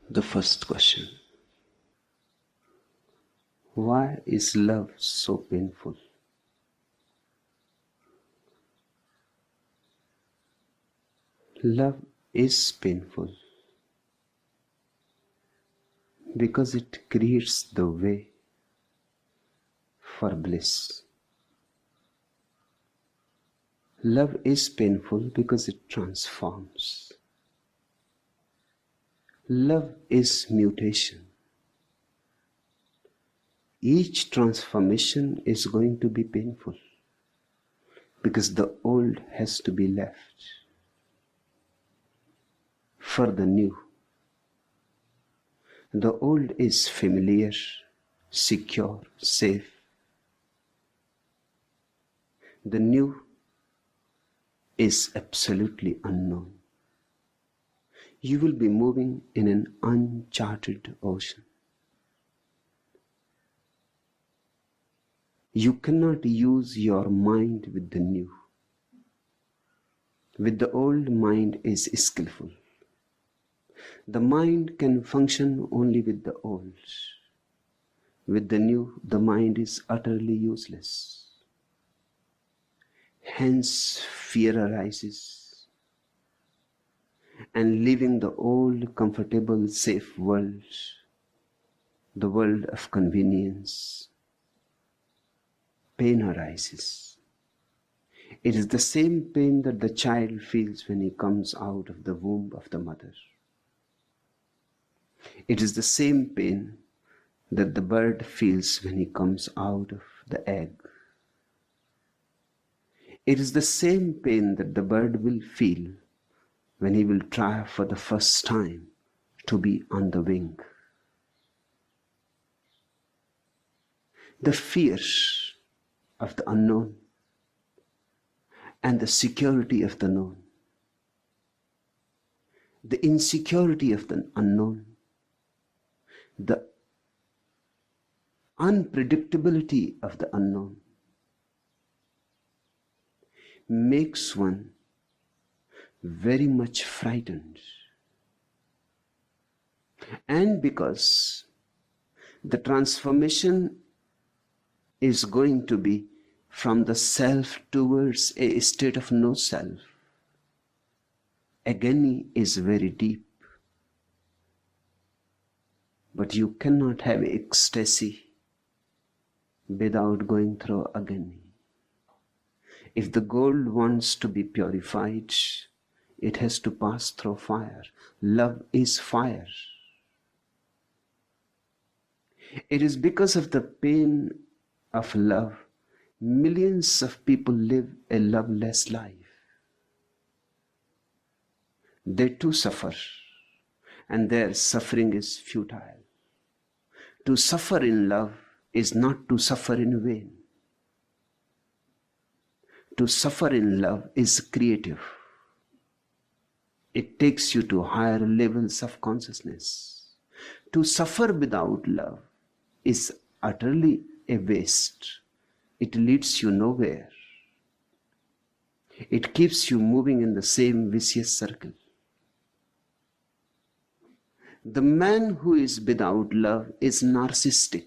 The first question: why is love so painful? Love is painful because it creates the way for bliss. Love is painful because it transforms. Love is mutation. Each transformation is going to be painful because the old has to be left for the new. The old is familiar, secure, safe. The new is absolutely unknown. You will be moving in an uncharted ocean. You cannot use your mind with the new. With the old, mind is skillful. The mind can function only with the old. With the new, the mind is utterly useless. Hence, fear arises. And leaving the old, comfortable, safe world, the world of convenience, pain arises. It is the same pain that the child feels when he comes out of the womb of the mother. It is the same pain that the bird feels when he comes out of the egg. It is the same pain that the bird will feel when he will try for the first time to be on the wing. The fear of the unknown and the security of the known. The insecurity of the unknown. The unpredictability of the unknown makes one very much frightened. And because the transformation is going to be from the self towards a state of no self, agony is very deep. But you cannot have ecstasy without going through agony. If the gold wants to be purified, it has to pass through fire. Love is fire. It is because of the pain of love, millions of people live a loveless life. They too suffer, and their suffering is futile. To suffer in love is not to suffer in vain. To suffer in love is creative. It takes you to higher levels of consciousness. To suffer without love is utterly a waste. It leads you nowhere. It keeps you moving in the same vicious circle. The man who is without love is narcissistic.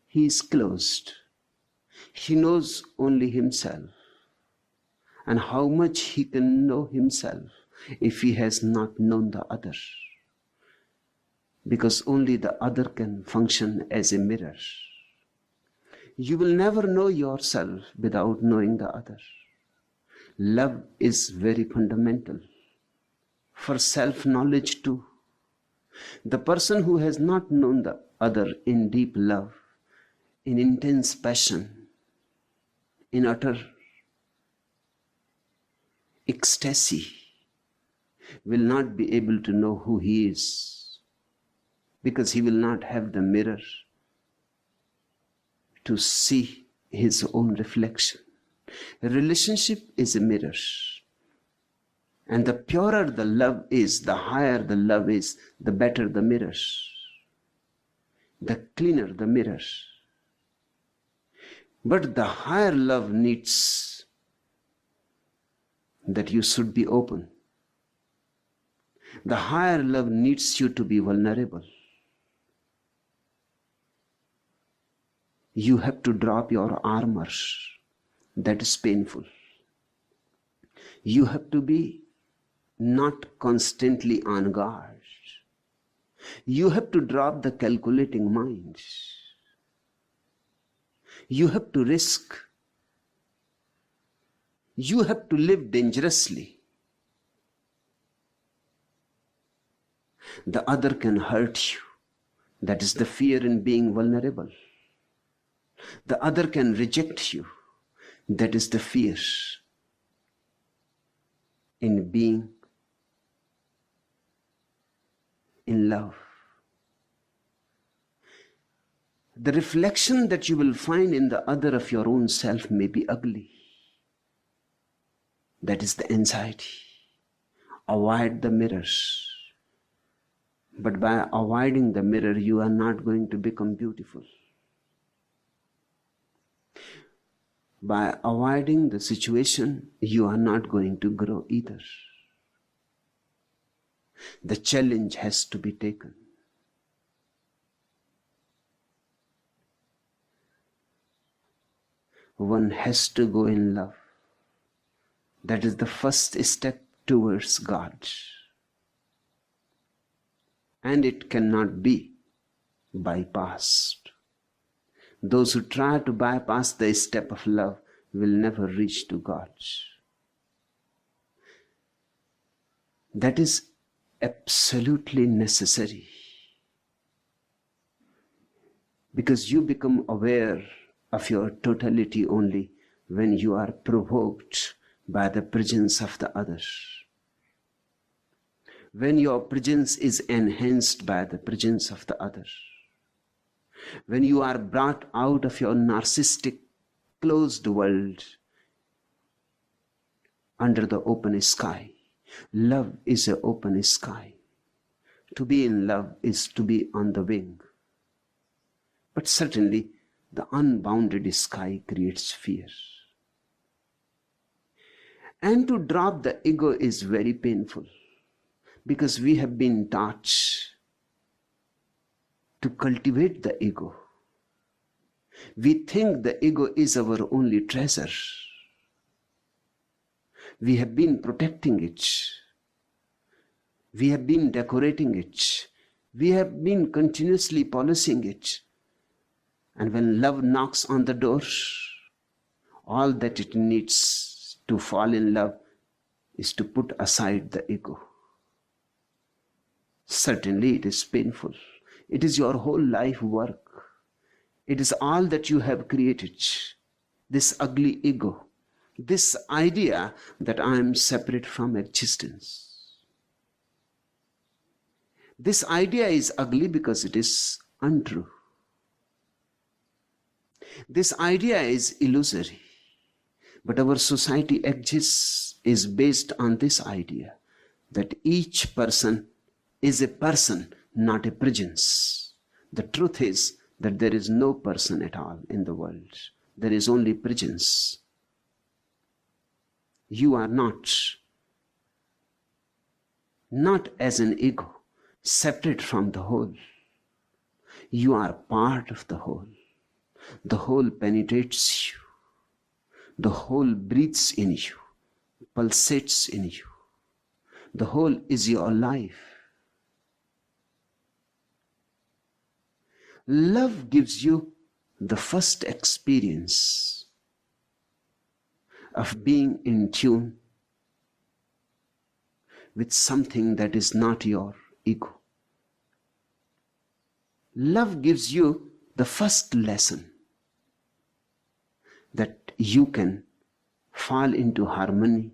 He is closed. He knows only himself. And how much he can know himself if he has not known the other. Because only the other can function as a mirror. You will never know yourself without knowing the other. Love is very fundamental. For self-knowledge too. The person who has not known the other in deep love, in intense passion, in utter ecstasy, will not be able to know who he is, because he will not have the mirror to see his own reflection. A relationship is a mirror. And the purer the love is, the higher the love is, the better the mirror. The cleaner the mirror. But the higher love needs that you should be open. The higher love needs you to be vulnerable. You have to drop your armor. That is painful. You have to be not constantly on guard. You have to drop the calculating mind. You have to risk. You have to live dangerously. The other can hurt you. That is the fear in being vulnerable. The other can reject you. That is the fear in being in love. The reflection that you will find in the other of your own self may be ugly. That is the anxiety. Avoid the mirrors. But by avoiding the mirror, you are not going to become beautiful. By avoiding the situation, you are not going to grow either. The challenge has to be taken. One has to go in love. That is the first step towards God. And it cannot be bypassed. Those who try to bypass the step of love will never reach to God. That is absolutely necessary. Because you become aware of your totality only when you are provoked by the presence of the other. When your presence is enhanced by the presence of the other. When you are brought out of your narcissistic, closed world under the open sky. Love is an open sky. To be in love is to be on the wing. But certainly, the unbounded sky creates fear. And to drop the ego is very painful, because we have been taught to cultivate the ego. We think the ego is our only treasure. We have been protecting it. We have been decorating it. We have been continuously polishing it. And when love knocks on the door, all that it needs to fall in love is to put aside the ego. Certainly it is painful. It is your whole life work. It is all that you have created. This ugly ego. This idea that I am separate from existence. This idea is ugly because it is untrue. This idea is illusory. But our society exists is based on this idea that each person is a person, not a presence. The truth is that there is no person at all in the world. There is only presence. You are not as an ego, separate from the whole. You are part of the whole. The whole penetrates you. The whole breathes in you, pulsates in you. The whole is your life. Love gives you the first experience of being in tune with something that is not your ego. Love gives you the first lesson that you can fall into harmony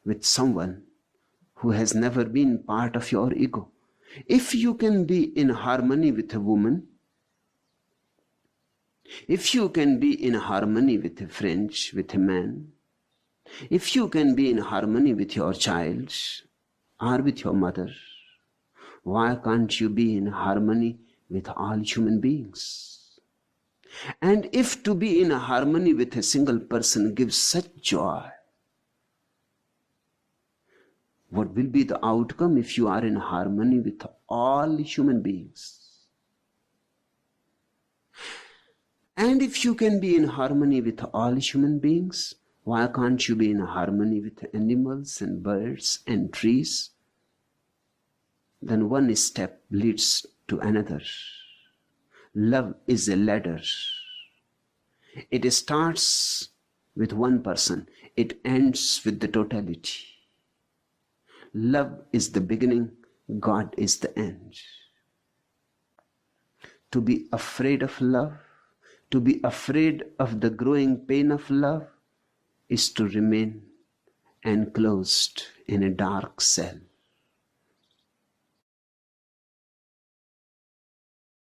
with someone who has never been part of your ego. If you can be in harmony with a woman, if you can be in harmony with a friend, with a man, if you can be in harmony with your child or with your mother, why can't you be in harmony with all human beings? And if to be in harmony with a single person gives such joy, What will be the outcome if you are in harmony with all human beings? And if you can be in harmony with all human beings, why can't you be in harmony with animals and birds and trees? Then one step leads to another. Love is a ladder. It starts with one person. It ends with the totality. Love is the beginning. God is the end. To be afraid of love, to be afraid of the growing pain of love, is to remain enclosed in a dark cell.